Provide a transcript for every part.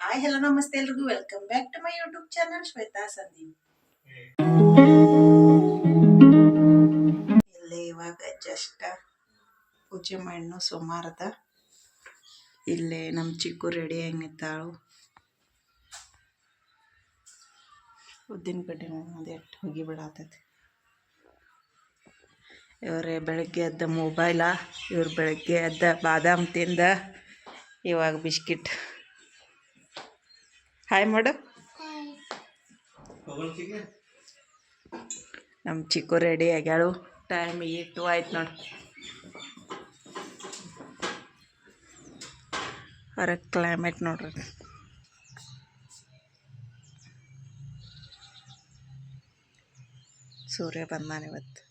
Hi hello ನಮಸ್ತೆ ಎಲ್ರಿಗೂ welcome back to my YouTube channel Shweta Sandeep. ಇಲ್ಲಿ ಇವಾಗ ಜಸ್ಟ್ ಪೂಜೆ ಮಾಡಿನೂ ಸುಮಾರದ ಇಲ್ಲೇ ನಮ್ಮ ಚಿಕ್ಕು ರೆಡಿ ಆಗಿತ್ತಾಳು. ಉದ್ದಿನ ಕಡ್ಡಿ ಅದು ಎಷ್ಟು ಹೋಗಿ ಬಿಡಾತೈತಿ. ಇವರೇ ಬೆಳಗ್ಗೆ ಎದ್ದ ಮೊಬೈಲ, ಇವ್ರು ಬೆಳಗ್ಗೆ ಎದ್ದ ಬಾದಾಮ್ ತಿಂದ ಇವಾಗ ಬಿಸ್ಕಿಟ್. ಹಾಯ್ ಮಾಡು. ನಮ್ಮ ಚಿಕ್ಕು ರೆಡಿ ಆಗ್ಯಾಳು. ಟೈಮ್ 8 ಆಯ್ತು ನೋಡಿ. ಹೊರಗೆ ಕ್ಲೈಮೇಟ್ ನೋಡ್ರಿ, ಸೂರ್ಯ ಬಂದಾನ ಇವತ್ತು.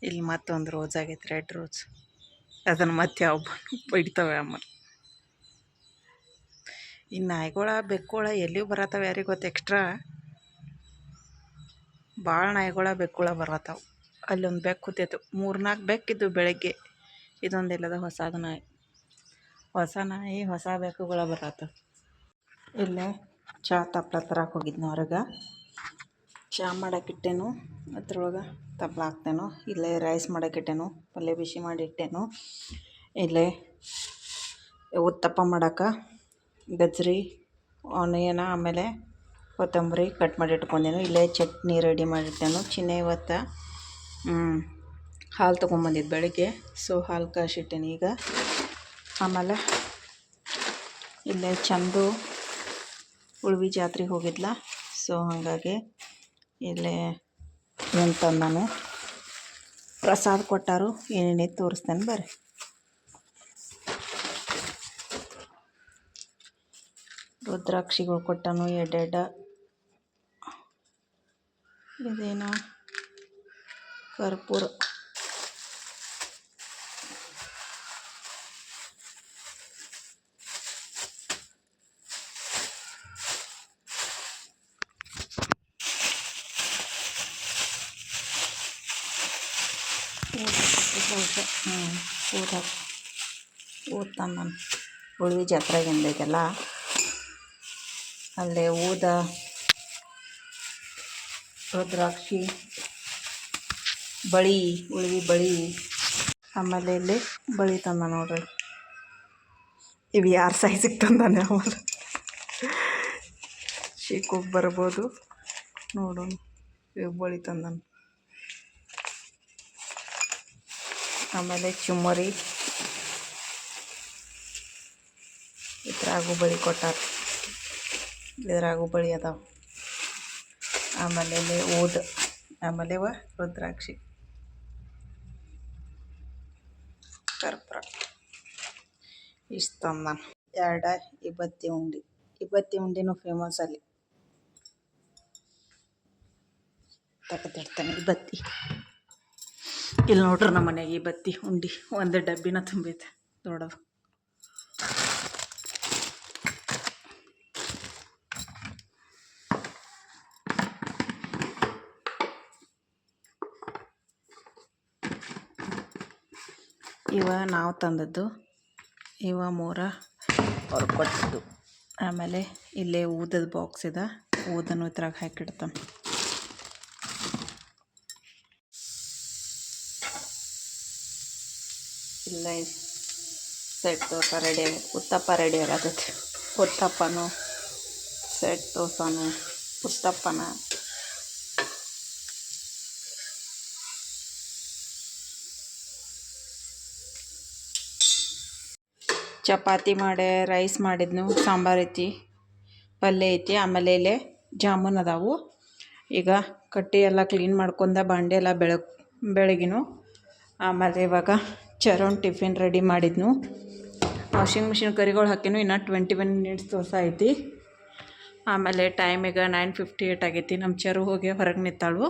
ಇಲ್ಲಿ ಮತ್ತೊಂದು ರೋಸ್ ಆಗೈತೆ, ರೆಡ್ ರೋಸ್. ಅದನ್ನು ಮತ್ತೆ ಯಾವ ಬೈಡ್ತಾವೆ ಆಮೇಲೆ. ಈ ನಾಯಿಗಳ ಬೆಕ್ಕುಳ ಎಲ್ಲಿಯೂ ಬರತ್ತವೆ ಯಾರಿಗೆ ಗೊತ್ತು. ಎಕ್ಸ್ಟ್ರಾ ಭಾಳ ನಾಯಿಗಳ ಬೆಕ್ಕುಳ ಬರತ್ತವೆ. ಅಲ್ಲೊಂದು ಬೆಕ್ಕು ಕೂತೈತು, 3-4 ಬೆಕ್ಕಿದ್ದು ಬೆಳಗ್ಗೆ. ಇದೊಂದು ಎಲ್ಲದ ಹೊಸ ನಾಯಿ, ಹೊಸ ಬೆಕ್ಕುಗಳ ಬರತ್ತವೆ. ಇಲ್ಲೇ ಚಹಾ ತಪ್ಪಲ ತರಕ್ಕೆ ಹೋಗಿದ್ನು ಹೊರಗೆ. ಚಹಾ ಮಾಡೋಕ್ಕಿಟ್ಟೇನು, ಅದ್ರೊಳಗೆ ತಪ್ಪಲ ಹಾಕ್ತೇನು. ಇಲ್ಲೇ ರೈಸ್ ಮಾಡೋಕ್ಕಿಟ್ಟೇನು, ಪಲ್ಯ ಬಿಸಿ ಮಾಡಿಟ್ಟೇನು. ಇಲ್ಲೇ ಉತ್ತಪ್ಪ ಮಾಡೋಕೆ ಗಜ್ರಿ, ಆನಿಯನ, ಆಮೇಲೆ ಕೊತ್ತಂಬರಿ ಕಟ್ ಮಾಡಿ ಇಟ್ಕೊಂಡೇನು. ಇಲ್ಲೇ ಚಟ್ನಿ ರೆಡಿ ಮಾಡಿಟ್ಟೇನು. ಚಿನ್ನ ಇವತ್ತು ಹಾಲು ತೊಗೊಂಬಂದಿದ್ದು ಬೆಳಗ್ಗೆ, ಸೊ ಹಾಲು ಕಾಯಿಸಿಟ್ಟೇನೆ ಈಗ. ಆಮೇಲೆ ಇಲ್ಲೇ ಚಂದು ಉಳ್ವಿ ಜಾತ್ರೆಗೆ ಹೋಗಿದ್ಲ, ಸೊ ಹಾಗಾಗಿ ಇಲ್ಲೇ ಏನು ತಂದಾನು, ಪ್ರಸಾದ ಕೊಟ್ಟಾರು. ಏನೇನೈತೆ ತೋರಿಸ್ತೇನೆ ಬರ್ರಿ. ರುದ್ರಾಕ್ಷಿಗಳು ಕೊಟ್ಟನು ಎಡ್ಡೆಡ್ಡ. ಇದೇನು ಕರ್ಪೂರ. ಊದ ತಂದನು. ಉಳ್ವಿ ಜಾತ್ರೆಗಿಂದ ಐತಲ್ಲ, ಅಲ್ಲೇ ಊದ, ರುದ್ರಾಕ್ಷಿ, ಬಳಿ, ಉಳ್ವಿ ಬಳಿ. ಆಮೇಲೆ ಇಲ್ಲಿ ಬಳಿ ತಂದ ನೋಡ್ರಿ. ಇವು ಯಾರು ಸೈಜಿಗೆ ತಂದಾನೆ ಆಮೇಲೆ ಶೀಕೋಗಿ ಬರ್ಬೋದು ನೋಡೋಣ. ಇವು ಬಳಿ ತಂದನು. ಆಮೇಲೆ ಚುಮ್ಮರಿ, ಇದ್ರಾಗೂ ಬಳಿ ಕೊಟ್ಟಾರ, ಇದ್ರಾಗೂ ಬಳಿ ಅದಾವ. ಆಮೇಲೆ ಇಲ್ಲಿ ಊದ, ಆಮೇಲೆ ರುದ್ರಾಕ್ಷಿ, ಕರ್ಪೂರ ಇಷ್ಟು ತಂದಾನ. 2 ಇಬ್ಬತ್ತಿ ಉಂಡಿ. ಇಬ್ಬತ್ತಿ ಉಂಡಿನೂ ಫೇಮಸ್ ಅಲ್ಲಿ. ತಗದಿಡ್ತಾನೆ ಇಬ್ಬತ್ತಿ. ಇಲ್ಲಿ ನೋಡ್ರಿ ನಮ್ಮ ಮನೆಗೆ ಇಬ್ಬತ್ತಿ ಉಂಡಿ ಒಂದು ಡಬ್ಬಿನ ತುಂಬೈತೆ ದೊಡ್ಡದು. ಇವ ನಾವು ತಂದದ್ದು, ಇವ 3 ಅವ್ರು ಕೊಟ್ಟಿದ್ದು. ಆಮೇಲೆ ಇಲ್ಲೇ ಊದದ ಬಾಕ್ಸ್ ಇದೆ, ಊದನ್ನು ಇದ್ರಾಗ ಹಾಕಿಡ್ತಾನೆ. ಇಲ್ಲ ಸೆಟ್ ದೋಸೆ ರೆಡಿ ಆಗಿ, ಉತ್ತಪ್ಪ ರೆಡಿ ಆಗತೈತಿ. ಉತ್ತಪ್ಪನೂ ಸೆಟ್ ದೋಸೆನೂ ಉತ್ತಪ್ಪನ. ಚಪಾತಿ ಮಾಡಿ, ರೈಸ್ ಮಾಡಿದ್ನು, ಸಾಂಬಾರು ಐತಿ, ಪಲ್ಯ ಐತಿ. ಆಮೇಲೆ ಇಲ್ಲೇ ಜಾಮೂನ್ ಅದಾವು. ಈಗ ಕಟ್ಟಿ ಎಲ್ಲ ಕ್ಲೀನ್ ಮಾಡ್ಕೊಂಡ, ಬಾಂಡೆ ಎಲ್ಲ ಬೆಳಗಿನು. ಆಮೇಲೆ ಇವಾಗ ಚರಣ್ ಟಿಫಿನ್ ರೆಡಿ ಮಾಡಿದ್ನು. ವಾಷಿಂಗ್ ಮಿಷಿನ್ ಕರಿಗಳು ಹಾಕಿನು, ಇನ್ನು 21 ಮಿನಿಟ್ಸ್ ತೋರ್ಸ ಐತಿ. ಆಮೇಲೆ ಟೈಮ್ ಈಗ 9:58 ಆಗೈತಿ. ನಮ್ಮ ಚರು ಹೋಗಿ ಹೊರಗೆ ನಿಂತಾಳು.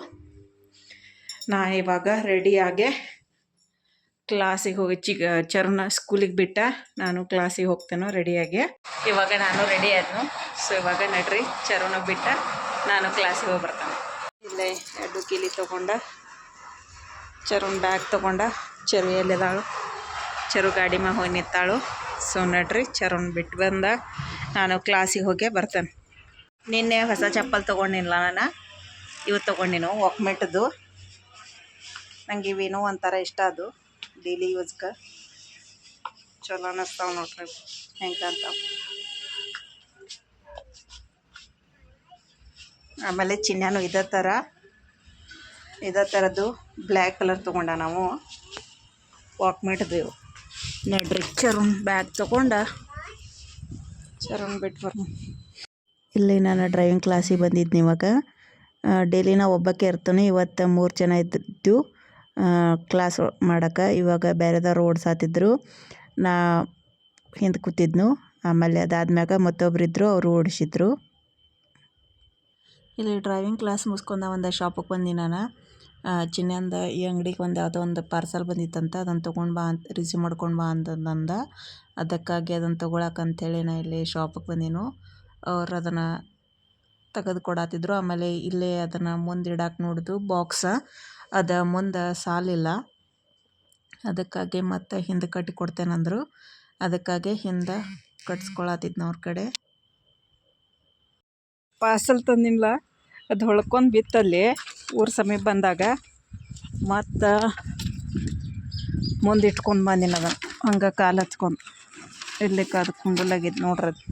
ನಾ ಇವಾಗ ರೆಡಿಯಾಗೆ ಕ್ಲಾಸಿಗೆ ಹೋಗಿ ಚರುನ ಸ್ಕೂಲಿಗೆ ಬಿಟ್ಟ ನಾನು ಕ್ಲಾಸಿಗೆ ಹೋಗ್ತೇನೋ ರೆಡಿಯಾಗಿ. ಇವಾಗ ನಾನು ರೆಡಿ ಆದ್ನು. ಸೊ ಇವಾಗ ನಡ್ರಿ ಚರುನ ಬಿಟ್ಟ ನಾನು ಕ್ಲಾಸಿಗೆ ಹೋಗಿ ಬರ್ತಾನೆ. ಇಲ್ಲೇ 2 ಕೀಲಿ ತೊಗೊಂಡ ಚರುನ್ ಬ್ಯಾಗ್ ತೊಗೊಂಡ ಚರು ಎಲ್ಲಿದಾಳು, ಚರು ಗಾಡಿ ಮ್ಯಾಗ ಹೋಗಿ ನಿಂತಾಳು. ಸೊ ನಡ್ರಿ ಚರುನ್ ಬಿಟ್ಟು ಬಂದ ನಾನು ಕ್ಲಾಸಿಗೆ ಹೋಗಿ ಬರ್ತೇನೆ. ನಿನ್ನೆ ಹೊಸ ಚಪ್ಪಲ್ ತೊಗೊಂಡಿಲ್ಲ ನಾನು, ಇವು ತೊಗೊಂಡಿನು ವಾಕ್ಮೆಟ್ದು. ನಂಗೆ ಇವೇನೋ ಒಂಥರ ಇಷ್ಟ, ಅದು ಡೈಲಿ ಯೂಸ್ಗೆ ಚಲೋ ಅನ್ನಿಸ್ತಾವೆ ನೋಡ್ರಿ ಹೆಂಗಂತ. ಆಮೇಲೆ ಚಿನ್ನನು ಇದೇ ಥರದ್ದು ಬ್ಲ್ಯಾಕ್ ಕಲರ್ ತೊಗೊಂಡ ನಾವು ವಾಕ್ಮೆಟ್ದು. ನಡ್ರಿ ಚರುನ್ ಬ್ಯಾಗ್ ತೊಗೊಂಡ ಚರುನ್ ಬಿಟ್ಟು ಬರ್ಮ. ಇಲ್ಲಿ ನಾನು ಡ್ರೈವಿಂಗ್ ಕ್ಲಾಸಿಗೆ ಬಂದಿದ್ನಿ. ಇವಾಗ ಡೈಲಿ ನಾವು ಒಬ್ಬಕ್ಕೆ ಇರ್ತಾನೆ. ಇವತ್ತು 3 ಜನ ಇದ್ದು ಕ್ಲಾಸ್ ಮಾಡೋಕ್ಕೆ. ಇವಾಗ ಬೇರೆದವ್ರು ಓಡಿಸಾತಿದ್ರು, ನಾ ಹಿಂದೆ ಕೂತಿದ್ನು. ಆಮೇಲೆ ಅದಾದ್ಮ್ಯಾಗ ಮತ್ತೊಬ್ಬರಿದ್ದರು, ಅವರು ಓಡಿಸಿದ್ರು. ಇಲ್ಲಿ ಡ್ರೈವಿಂಗ್ ಕ್ಲಾಸ್ ಮುಗಿಸ್ಕೊಂಡು ಒಂದು ಶಾಪಿಗೆ ಬಂದು ನಾನು ಚಿನ್ನಂದ ಈ ಅಂಗಡಿಗೆ ಯಾವುದೋ ಒಂದು ಪಾರ್ಸಲ್ ಬಂದಿತ್ತಂತ, ಅದನ್ನು ತೊಗೊಂಡು ಬಾ ಅಂತ ರಿಸೀವ್ ಮಾಡ್ಕೊಂಡು ಬಾ ಅಂತಂದ. ಅದಕ್ಕಾಗಿ ಅದನ್ನು ತೊಗೊಳಕ್ಕಂಥೇಳಿ ನಾನು ಇಲ್ಲಿ ಶಾಪಿಗೆ ಬಂದಿನು. ಅವ್ರು ಅದನ್ನು ತೆಗೆದು ಕೊಡತ್ತಿದ್ರು. ಆಮೇಲೆ ಇಲ್ಲೇ ಅದನ್ನು ಮುಂದೆ ಇಡಕ್ಕೆ ನೋಡಿದು ಬಾಕ್ಸ, ಅದು ಮುಂದೆ ಸಾಲಿಲ್ಲ. ಅದಕ್ಕಾಗಿ ಮತ್ತೆ ಹಿಂದೆ ಕಟ್ಟಿ ಕೊಡ್ತೇನೆಂದರು. ಅದಕ್ಕಾಗಿ ಹಿಂದೆ ಕಟ್ಸ್ಕೊಳತ್ತಿದ್ನ ಅವ್ರ ಕಡೆ. ಪಾರ್ಸಲ್ ತಂದಿಲ್ಲ, ಅದು ಹೊಳ್ಕೊಂಡು ಬಿತ್ತಲ್ಲಿ ಊರು ಸಮೀಪ ಬಂದಾಗ. ಮತ್ತು ಮುಂದೆ ಇಟ್ಕೊಂಡು ಬಂದಿನ ಅದನ್ನು ಹಂಗೆ ಕಾಲು ಹಚ್ಕೊಂಡು. ಇರ್ಲಿಕ್ಕೆ ಅದು ಕುಂಡಲಾಗಿದ್ದು ನೋಡ್ರಿ, ಅದು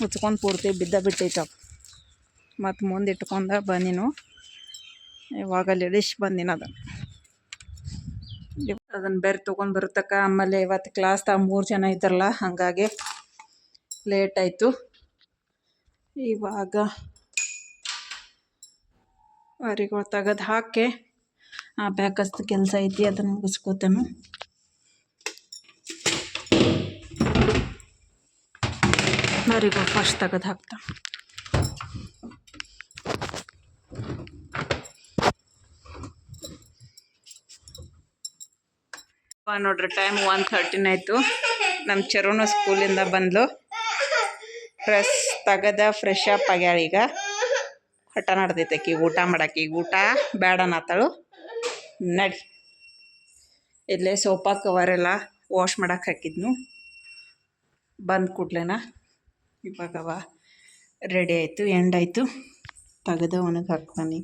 ಹುಚ್ಕೊಂಡು ಪೂರ್ತಿ ಬಿಟ್ಟೈತೆ. ಮತ್ತು ಮುಂದೆ ಇಟ್ಕೊಂಡು ಬಂದಿನು. ಇವಾಗ ಲೇಡೀಶ್ ಬಂದಿನ ಅದನ್ನು ಬೇರೆ ತೊಗೊಂಡು ಬರುತ್ತಕ್ಕ. ಆಮೇಲೆ ಇವತ್ತು ಕ್ಲಾಸ್ದಾಗ 3 ಜನ ಇದ್ದಾರಲ್ಲ, ಹಾಗಾಗಿ ಲೇಟ್ ಆಯಿತು. ಇವಾಗ ಅವರಿಗೂ ತೆಗೆದು ಹಾಕಿ ಆ ಬ್ಯಾಕಸ್ದು ಕೆಲಸ ಐತಿ, ಅದನ್ನು ಮುಗಿಸ್ಕೋತೇನೆ. ಅವರಿಗೂ ಫಸ್ಟ್ ತೆಗೆದು ಹಾಕ್ತಾ. ನೋಡ್ರಿ ಟೈಮ್ 1:13 ಆಯಿತು. ನಮ್ಮ ಚರುನು ಸ್ಕೂಲಿಂದ ಬಂದ್ಲು, ಡ್ರೆಸ್ ತೆಗೆದ ಫ್ರೆಶ್ ಅಪ್ ಆಗ್ಯಾಳ. ಈಗ ಹಠ ನಡ್ದೈತೆ ಆಕಿ ಊಟ ಮಾಡಕ್ಕೆ. ಈಗ ಊಟ ಬೇಡ ಅನ್ನತ್ತಾಳು. ನಡಿ, ಇಲ್ಲೇ ಸೋಫಾ ಕವರೆಲ್ಲ ವಾಶ್ ಮಾಡಕ್ಕೆ ಹಾಕಿದ್ನು. ಬಂದ ಕೂಡ್ಲೇನ ಇವಾಗವ ರೆಡಿ ಆಯಿತು, ಎಂಡ್ ಆಯಿತು. ತೆಗೆದು ಒಣಗಿ ಹಾಕ್ತಾನೆ.